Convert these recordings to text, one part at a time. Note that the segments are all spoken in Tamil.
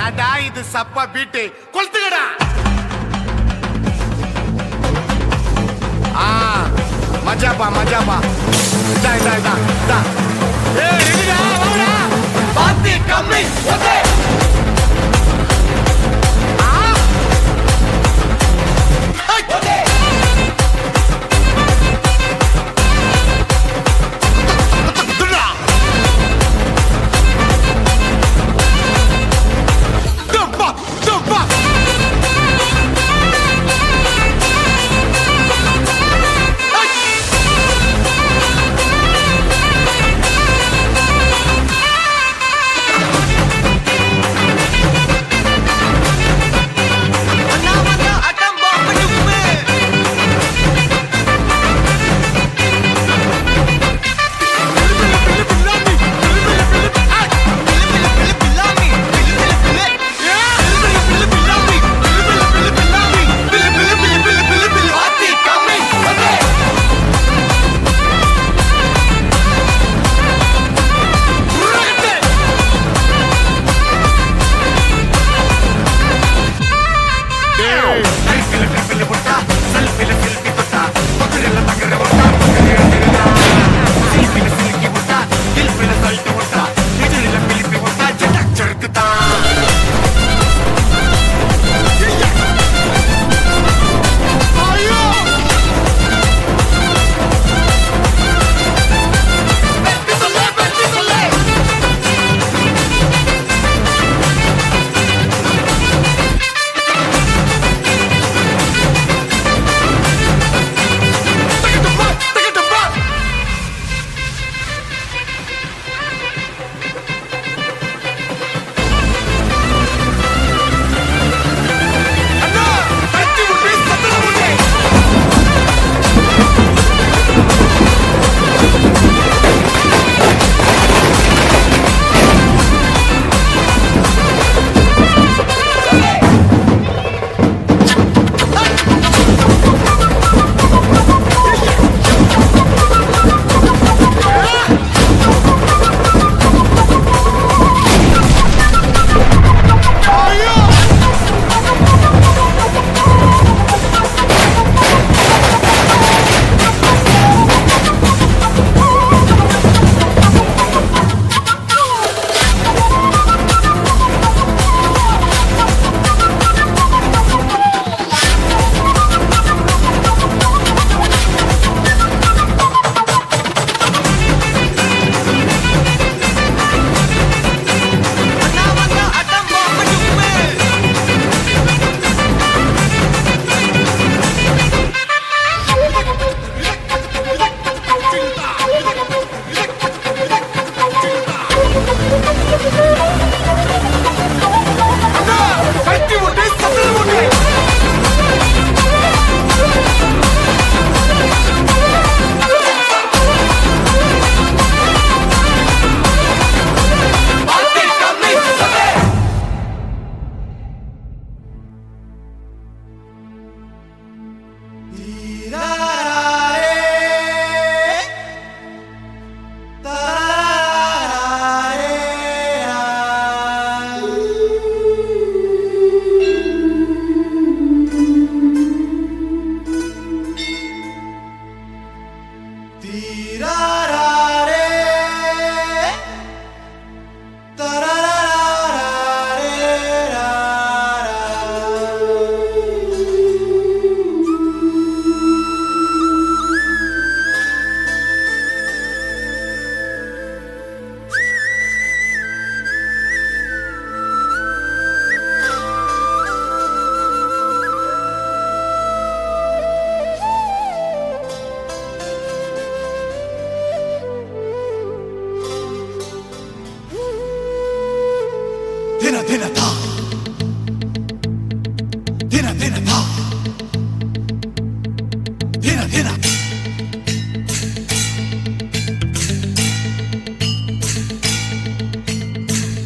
ஏடா இது சப்பா பீட்டு கொளுத்துக்கடா. மஜாப்பா மஜாப்பா. பாத்தி கம்மி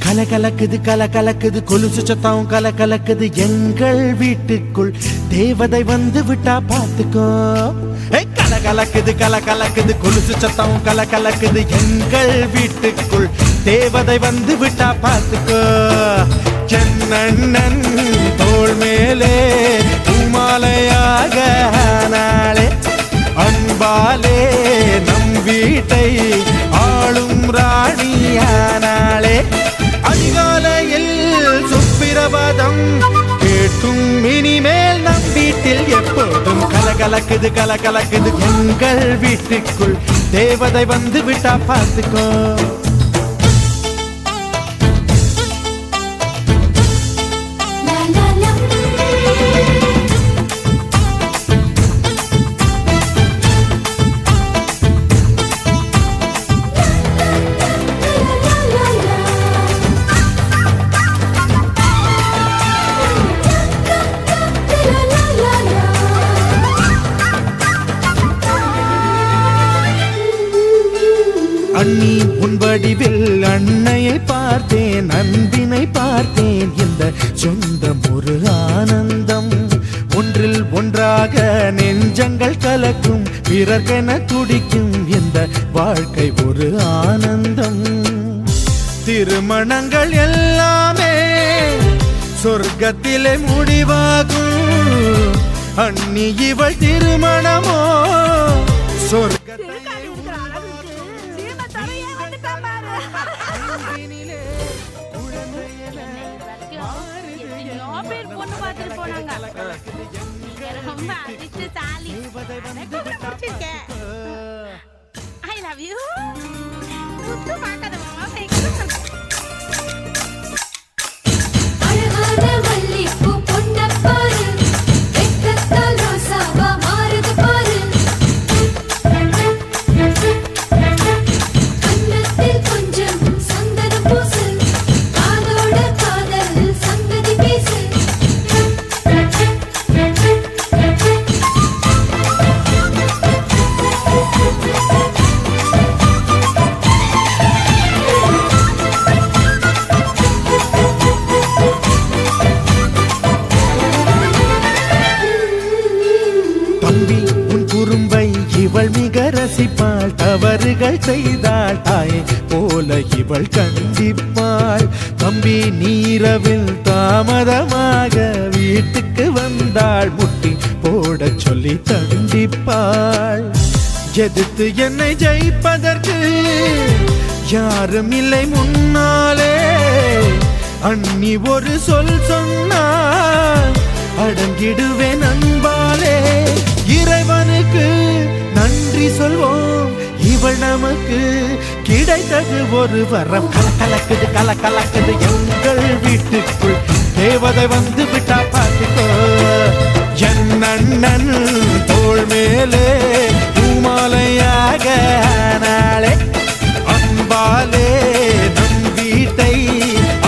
கலகலக்குது கலகலக்குது கொலுசு சத்தம் கலகலக்குது எங்கள் வீட்டுக்குள் தேவதை வந்து விட்டா பாத்துக்கோ. கலகலக்குது கலகலக்குது கொலுசு சத்தம் கலகலக்குது எங்கள் வீட்டுக்குள் தேவதை வந்து விட்டா பாத்துக்கோ. சென்னண்ணன் தோள் மேலே பூமாலையாக நாளே அன்பாலே நம் வீட்டை ஆளும் ராணியானாளே அதிகாலையில் சுப்பிரபாதம் கேட்கும் இனிமேல் நம் வீட்டில் எப்போதும் கலகலக்குது கலகலக்குது எங்கள் வீட்டுக்குள் தேவதை வந்து விட்டா பார்த்துக்கோ அண்ணி உன் வடிவில் அன்னையை பார்த்தேன் அன்பினை பார்த்தேன் இந்த சொந்தம் ஒரு ஆனந்தம் ஒன்றில் ஒன்றாக நெஞ்சங்கள் கலக்கும் பிறர்கென துடிக்கும் இந்த வாழ்க்கை ஒரு ஆனந்தம் திருமணங்கள் எல்லாமே சொர்க்கத்திலே முடிவாகும் அண்ணி இவள் திருமணமோ சொர்க்கத்தை I love you. அழகான மல்லிப்பூ பொன்னப் பாரு வெக்கத்தால் ரோசாவா மாறுது பாரு கன்னத்தில் கொஞ்சம் சந்தனம் பூசு காதோட காதல் சங்கதி பேசு தம்பி உன் குறும்பை இவள் மிக ரசிப்பாள் தவறுகள் செய்தாள் தாயை போல இவள் கண்டிப்பாள் தம்பி நீரவில் தாமதமாக வீட்டுக்கு வந்தாள் முட்டி போட சொல்லி தண்டிப்பாள் எதிர்த்து என்னை ஜெயிப்பதற்கு யாரும் இல்லை முன்னாலே அண்ணி ஒரு சொல் சொன்னால் அடங்கிடுவேன் அன்பாலே இறைவனுக்கு நன்றி சொல்வோம் இவள் நமக்கு கிடைத்தது ஒரு வரம் கலக்கலக்குது கலக்கலக்குது எங்கள் வீட்டுக்குள் தேவதை வந்து விட்டா பார்த்துக்கோ என் அண்ணன் தோள் மேலே பூமாலையாக நாளே அன்பாலே நம் வீட்டை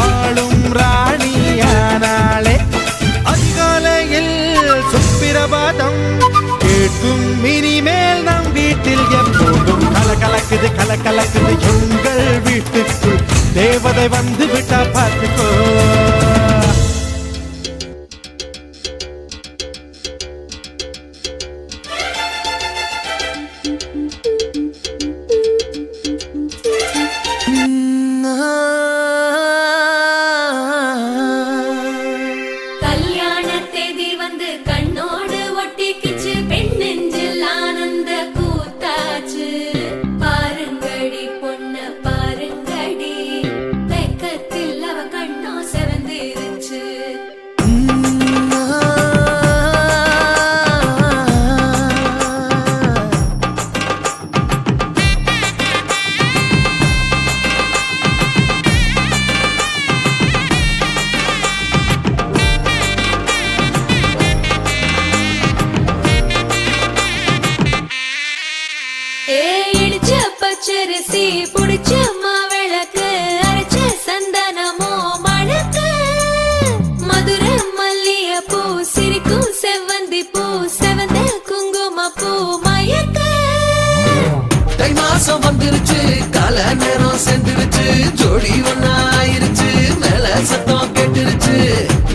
ஆளும் ராணியானாளே அதிகாலையில் சுப்பிரபாதம் கேட்கும் இனிமேல் நம் வீட்டில் எப்போதும் கலகலக்குது கலகலக்குது எங்கள் வீட்டுக்குள் தேவதை வந்து விட்டா பார்த்துக்கோ கல்யாண தேதி வந்து கண்ணோடு ஒட்டிக்கிச்சு பெண் நெஞ்சில் ஆனந்த கூத்தாச்சு பாருங்கடி பொண்ண பாருங்கடி வெக்கத்தில் அவ கண்ணோ செவந்திருச்சு இடிச்ச பச்சரிசி புடிச்ச மாவிளக்கு அரைச்ச சந்தனமோ மணக்கு மதுர மல்லிய பூ சிரிக்கும் செவ்வந்தி பூ செவந்த குங்கும பூ மயக்க தை மாசம் வந்துருச்சு கால நேரம் சென்றுருச்சு ஜோடி ஒன்னாயிருச்சு மேல சத்தம் கேட்டுருச்சு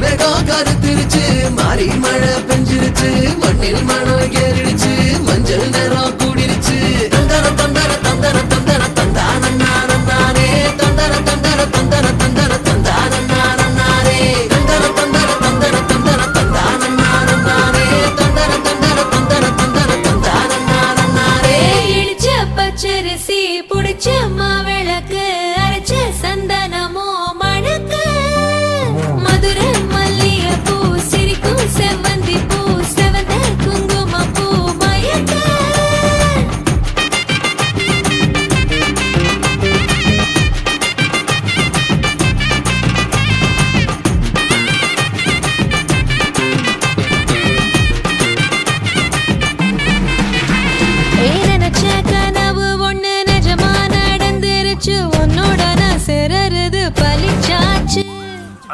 மேகம் கருத்துருச்சு மாறி மழை பெஞ்சிருச்சு மண்ணில் மனம் ஏறிடுச்சு மஞ்சள் நேரம் கூடிருச்சு தந்தர தந்தர தந்தர தந்தர தந்தானே தந்தர தந்தர தந்தர தந்தர தந்தானே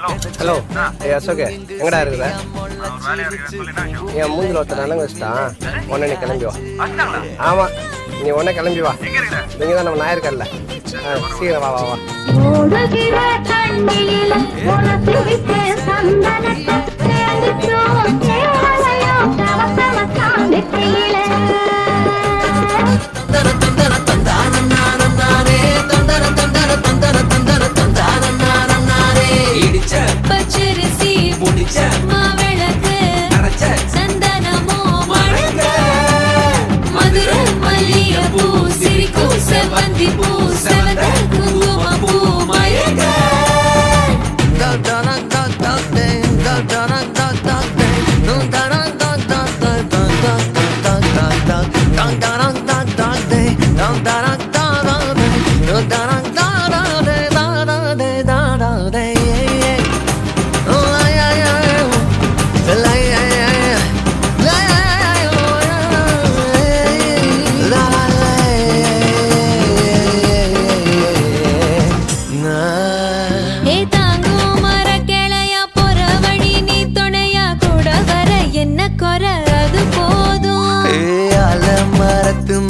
ஹலோ ஏ அசோகே எங்கடா இருக்குற? என் மூஞ்சில் ஒருத்தர் நலங்கு வச்சுட்டான். உடனே நீ கிளம்பி வா. ஆமா நீ உடனே கிளம்பி வா. நீங்க தான் நம்ம நாயிருக்கல்ல. சீக்கிரம் வா வா வா. பச்சரிசி மாவிளக்கு சந்தனமோ மணக்க மதுரை மல்லிகைப்பூ சிரிக்கும் செவ்வந்தி பூ செவந்த குங்குமப்பூ மயக்க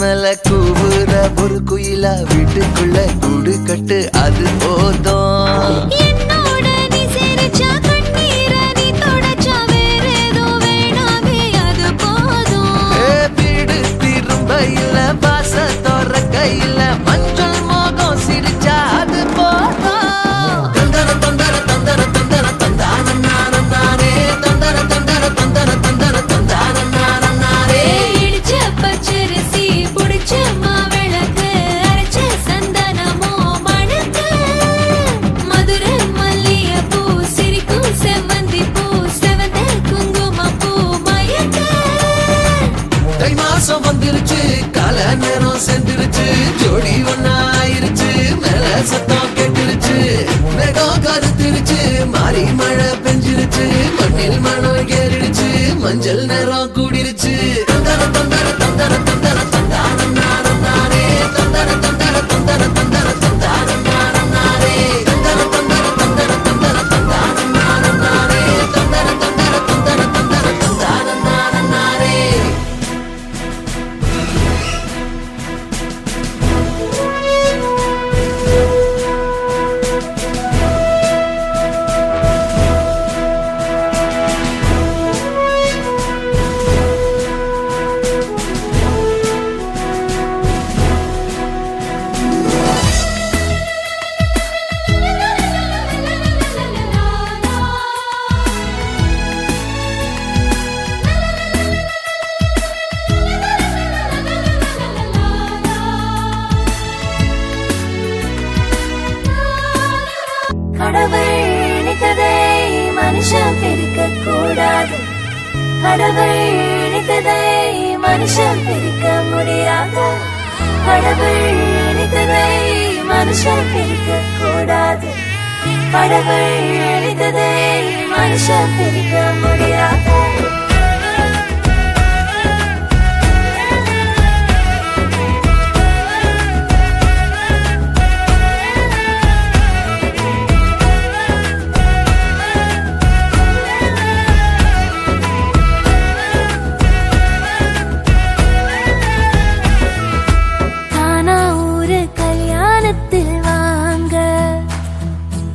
மேல கூவுற ஒரு குயிலா வீட்டுக்குள்ள கூடு கட்டு அது போதும். என்னோட நீ சிரிச்சா கண்ணீர நீ தொடச்சா வேற ஏதோ வேணாமே அது போதும். வீடு திரும்ப இல்ல பாச தோற கையில மஞ்சள் மோகம் சிரிச்சா அது போதும். தந்தர தந்தர தந்தர தந்தர தந்தான நானே தந்தர தந்தர தந்தர தந்தர தந்தான நானே இடிச்ச பச்சரிசி புடிச்ச மாவிளக்கு அரைச்ச சந்தனமோ மணக்க மதுரை மல்லிகைப்பூ சிரிக்கும் செவ்வந்தி பூ செவந்த குங்குமப்பூ மயக்க தை மாசம் வந்துருச்சு கால நேரம் சென்றுருச்சு ஜோடி ஒன்னா ஆயிருச்சு மேல சத்தம் கேட்டுருச்சு மேகம் கருத்துருச்சு மாறி மழை பெஞ்சிருச்சு மண்ணில் மணம் ஏறிடுச்சு மஞ்சள் நேரம் கூடிருச்சு தந்தர தந்தர தந்தர தந்தர தந்தான நானே தந்தர தந்தர தந்தர தந்தர தந்தான நானே தந்தர தந்தர தந்தர தந்தர தந்தான நானே தந்தர தந்தர தந்தர தந்தர தந்தான நானே. கடவுள் நினைத்ததை மனுஷன் பிரிக்க கூடாது. கடவுள் நினைத்ததை மனுஷன் பிரிக்க முடியாது. கடவுள் நினைத்ததை மனுஷன் பிரிக்க கூடாது. கடவுள் நினைத்ததை மனுஷன் பிரிக்க முடியாது.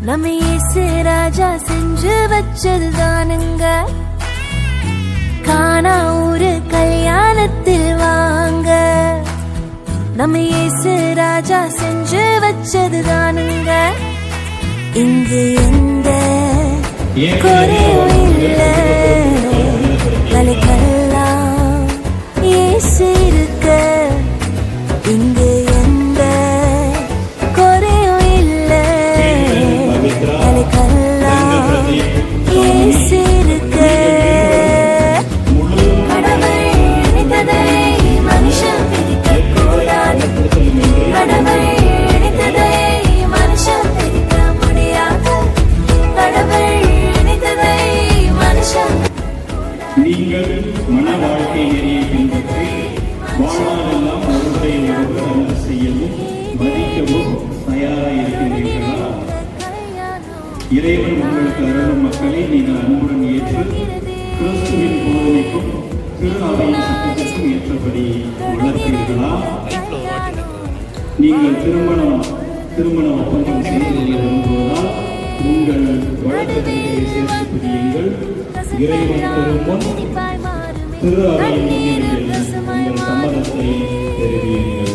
நம்ம இயேசு ராஜா செஞ்சு வச்சதுதானுங்க. கானா ஊரு கல்யாணத்தில் வாங்க நம்ம இயேசு ராஜா செஞ்சு வச்சதுதானுங்க. இங்கு எந்த குறையும் இல்ல கலைக்கெல்லாம் இயேசு இருக்க. இங்கு எந்த குறையும் இல்ல கலைக்கெல்லாம் இயேசு இருக்க. கடவுள் நினைத்ததை மனுஷன் பிரிக்க கூடாது. கடவுள் நினைத்ததை மனுஷன் பிரிக்க முடியாது. கடவுள் நினைத்ததை மனுஷன் இறைவன் உங்களுக்கு அருளும் மக்களை நீங்கள் அன்புடன் ஏற்று கிறிஸ்துவின் போதனைக்கும் திரு அவையின் சட்டத்திற்கும் ஏற்றபடி வளர்த்தீர்களா? நீங்கள் திருமண ஒப்பந்தம் செய்து கொள்ள விரும்புவதால் உங்கள் வழக்கத்திலே சேர்த்து பிடியுங்கள். இறைவன் திருமுன் திரு அவையின் முன்னிலையில் உங்கள் சம்மதத்தை தெரிவியுங்கள்.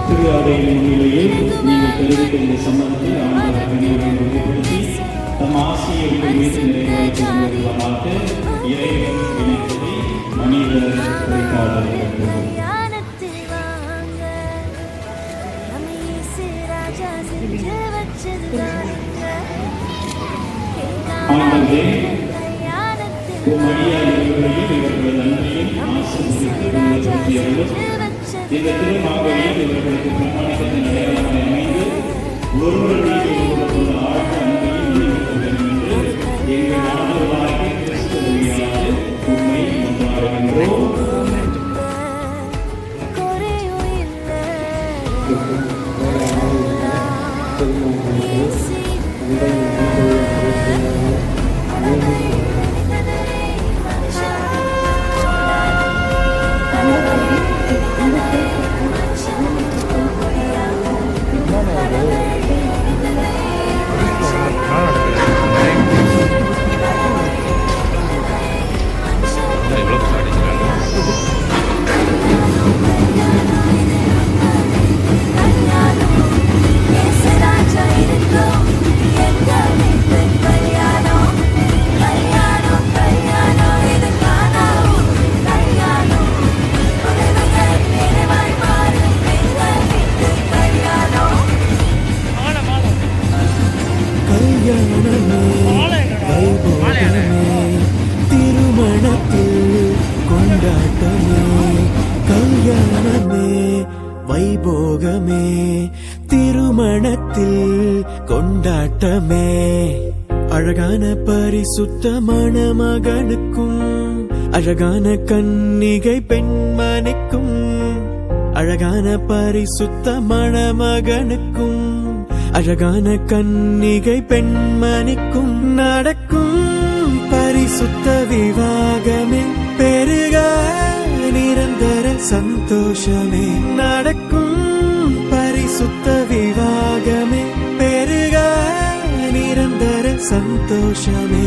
திரு அவையின் முன்னிலையில் நீங்கள் தெரிவித்த இந்த சம்மதத்தை ஆண்டவர் கனிவுடன் உறுதிப்படுத்தி தம் ஆசையை உங்கள் மீது நிறைவேற்றி வருவதாக இறைவன் இணைப்பதை மனிதர் குறைக்காதீர்கள். ஆண்டவரே, மரியாதை இவர்களது நன்மையும் ஆசீர்வதித்து உறுதிப்படுத்தி அருளும். இந்த திருமாவையில் இவர்களுக்கு பிரமாணிக்கத்தின் அடையாளமாக அமைந்து ஒருவர் மீது ஒருவருடைய ஆழ்ந்த அன்பையும் நினைவுகள் என்று எங்கள் ஆண்டவராகிய கிறிஸ்து வழியாக உண்மை கொண்டாடுகின்றோம். வைபோகமே திருமணத்தில் கொண்டாட்டமே அழகான பரிசுத்தமான மகனுக்கும் அழகான கன்னிகை பெண்மணிக்கும் அழகான பரிசுத்தமான மகனுக்கும் அழகான கன்னிகை பெண்மணிக்கும் நடக்கும் பரிசுத்த விவாகமே பெருக நிரந்தர சந்தோஷமே நடக்கும் பரிசுத்த விவாகமே பெருக நிரந்தர சந்தோஷமே.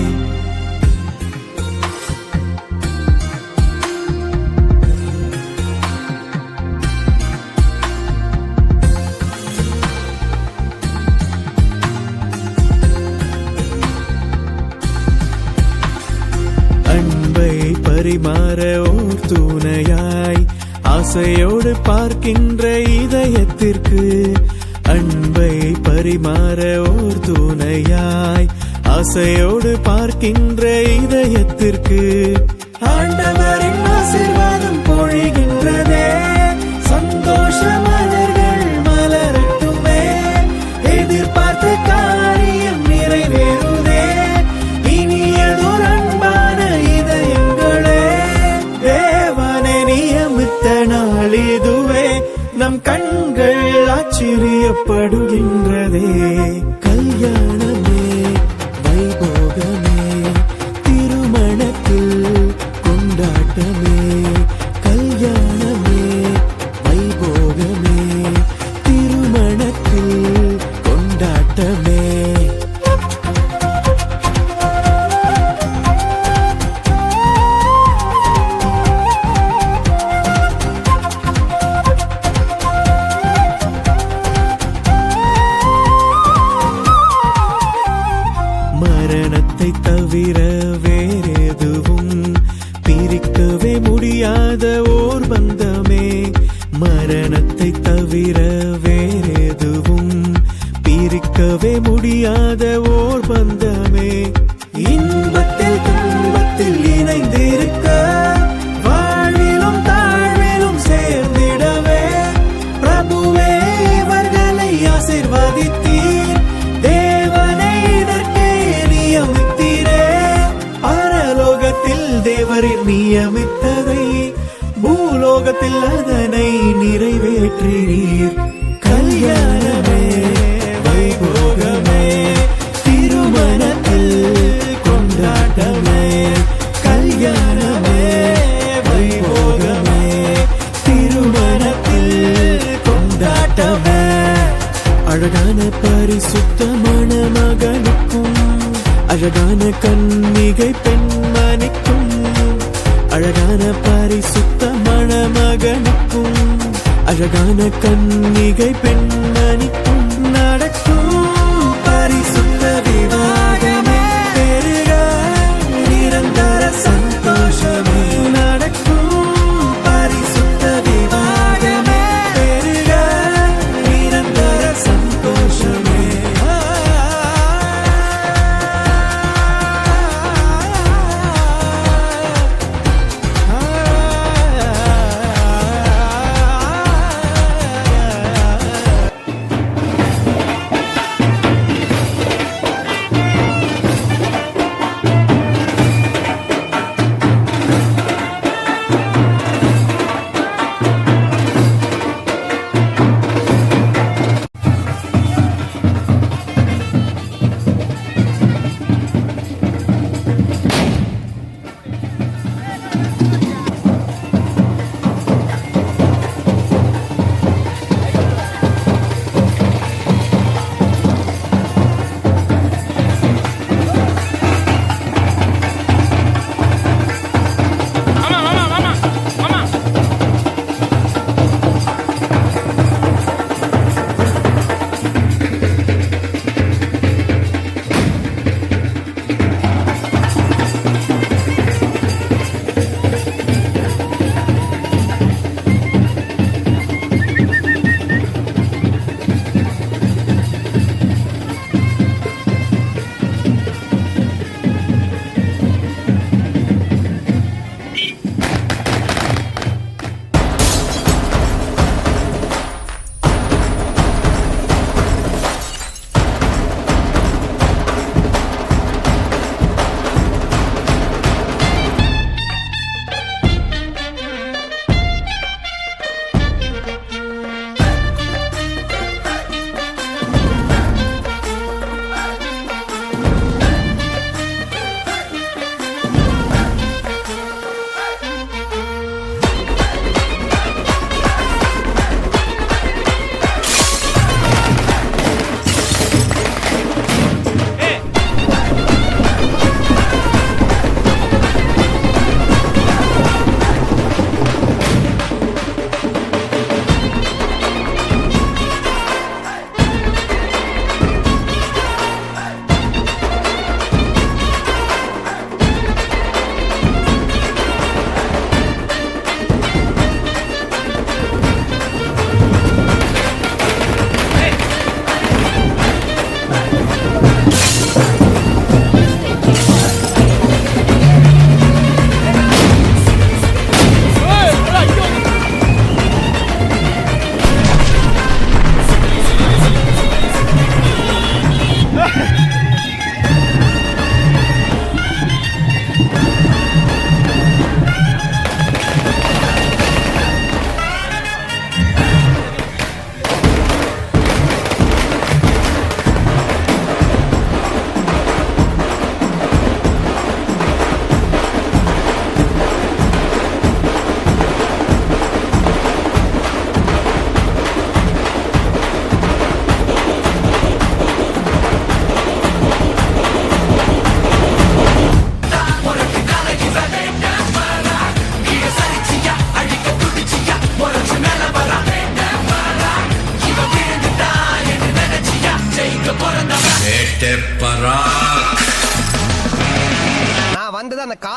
அன்பை பரிமாற ஓர் துணையாய் ஆசையோடு பார்க்கின்ற இதயத்திற்கு அன்பை பரிமாற ஓர் துணையாய் ஆசையோடு பார்க்கின்ற இதயத்திற்கு ஆண்டவரின் ஆசீர்வாதம் பொழிகின்றதே சந்தோஷ மலர்கள் மலரட்டுமே எதிர்பார்த்த காரியம் நிறைவேறுதே இனியதொரு அன்பான இதயங்களே தேவனை நியமித்த நாள் இதுவே நம் கண்கள் ஆச்சரியப்படுகின்றதே. கல்யாணமே வைபோகமே திருமணத்தில் கொண்டாட்டமே கல்யாணமே வைபோகமே தவிர வேறெதுவும் பிரிக்கவே முடியாத ஓர் பந்தமே. இன்பத்தில் துன்பத்தில் இணைந்திருக்க வாழ்விலும் தாழ்விலும் சேர்ந்திடவே பிரபுவே இவர்களை ஆசீர்வதித்தீர். தேவனை இதற்கே நியமித்தீரே. பரலோகத்தில் தேவரின் நியமித்ததை பூலோகத்தில் அதனை நிறைவேற்றினீர். கல்யாணமே வைபோகமே திருமணத்தில் கொண்டாட்டமே. கல்யாணமே வைபோகமே திருமணத்தில் கொண்டாட்டமே. அழகான பரிசுத்தமான மகனுக்கும் அழகான கன்னிகை பெண்மணிக்கும் அழகான பரிசுத்தமான மகனுக்கும் அழகான கன்னிகை பெண்மணிக்கும் நடக்கும் பரிசுத்த விவாகமே. பெருக நிரந்தர சந்தோஷமே. நடக்கும் பரிசுத்த விவாகமே. பெருக நிரந்தர சந்தோஷமே.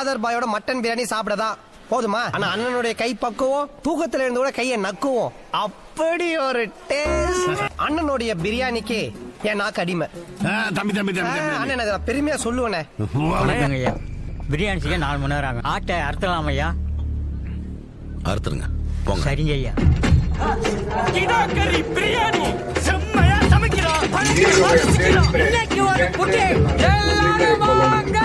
காதர் பாயோட மட்டன் பிரியாணி சாப்பிடதான் போதுமா? ஆனா அண்ணனுடைய கை பக்குவோம், தூக்கத்துல இருந்து கூட கையை நக்குவோம். அப்படி ஒரு டேஸ்ட். அண்ணனுடைய பிரியாணிக்கு என் நாக்கு அடிமை. அண்ணன் அதை பெருமையா சொல்லுவேனே. ஐயா பிரியாணி செய்ய 4 மணி நேரம் ஆகும். ஆட்டை அறுத்தலாம் ஐயா. அறுத்துருங்க போங்க. சரிங்க ஐயா. பிரியாணி செம்மையா சமைக்கிறோம். இன்னைக்கு ஒரு புட்டி எல்லாரும் வாங்க.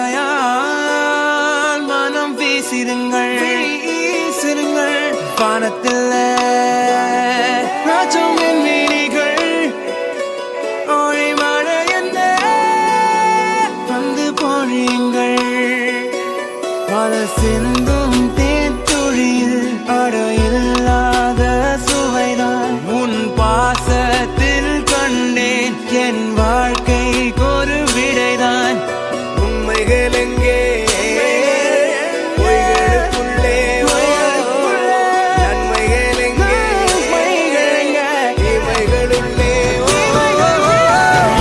புன்னகையால் மனம் வீசிருங்கள் வானத்தில் ராஜமின் மீனிகள் ஒளி மழை என்ன வந்து பொழியுங்கள் பல சிந்தும் தேத்துழியில் அடையில்லாத சுவைதான் உன் பாசத்தில் கண்டேன் என் வாழ்க்கைக்கு ஒரு விடைதான் உண்மைகள் எங்கே பொய்களுக்குள்ளே நன்மைகள் எங்கே இமைகளுள்ளே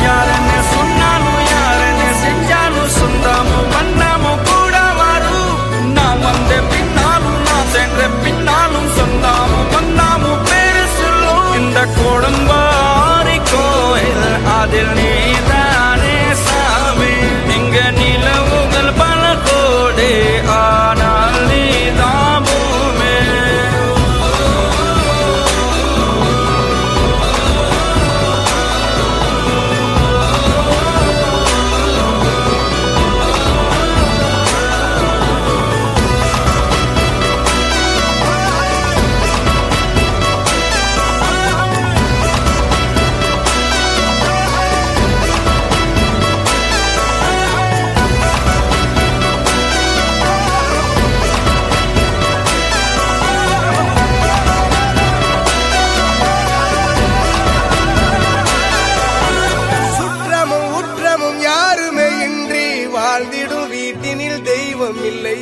யாரன்னு சொன்னாலும் யாரன்னு செஞ்சாலும் சொந்தாமும் பண்ணாமும் கூட வரும். நான் வந்த பின்னாலும் நான் சென்ற பின்னாலும் சொந்தாமும் பண்ணாமும் பேரு சொல்லும். இந்த கோடம்பாரி கோயில் அதில் நீதானே சாமி. இங்க நிலவுகள் பல கோடி ஆனால் நீதான் பூமி. சுற்றமும் உற்றமும் யாருமே இன்றி வாழ்ந்திடும் வீட்டினில் தெய்வம் இல்லை.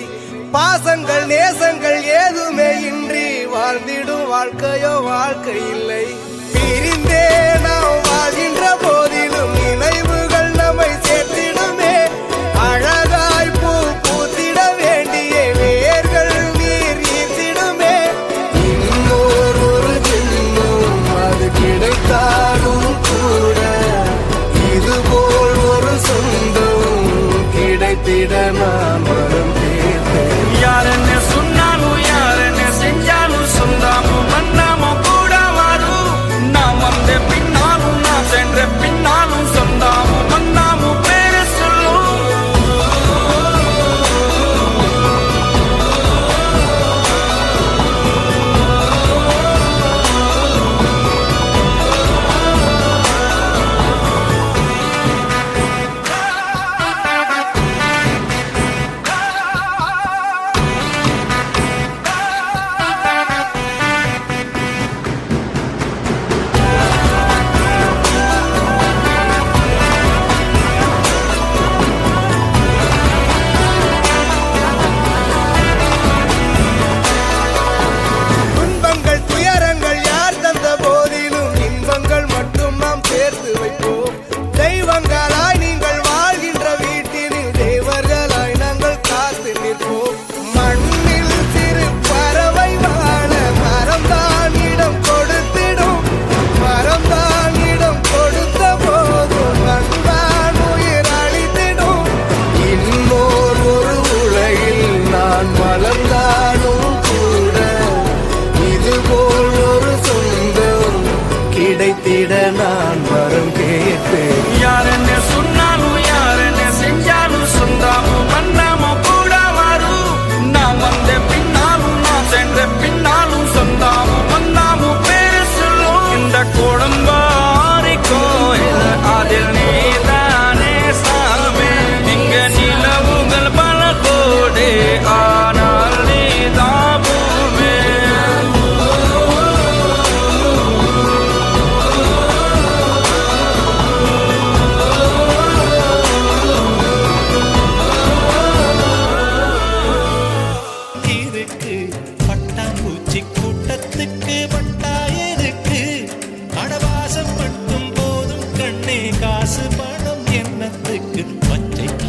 பாசங்கள் நேசங்கள் ஏதுமே இன்றி வாழ்ந்திடும் வாழ்க்கையோ வாழ்க்கை இல்லை. பிரிந்தே நாம் வாழ்கின்ற போதிலும் நினைவுகள் நம்மை சேர்த்திடுமே. அழகாய் பூ பூத்திட வேண்டிய வேர்கள் நீர் ஈர்த்திடுமே. இன்னொரு ஜென்மம் அது கிடைத்தாலும் கூட இதுபோல் ஒரு சொந்தம் கிடைத்திட நான் மரம் தேர்ந்தேன். யாரன்னு சொன்னாலும் யாரன்னு செஞ்சாலும் சொந்தாமும் பண்ணாமும் கூட வரும். நான் வந்த பின்னாலும் நான் சென்ற பின்னாலும் சொந்தாமும் பண்ணாமும் பேரு சொல்லும்.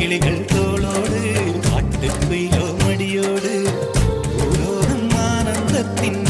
கிளிகள் தோளோடு காட்டுக்குயிலோ மடியோடு ஓரோடும் ஆனந்தத்தின்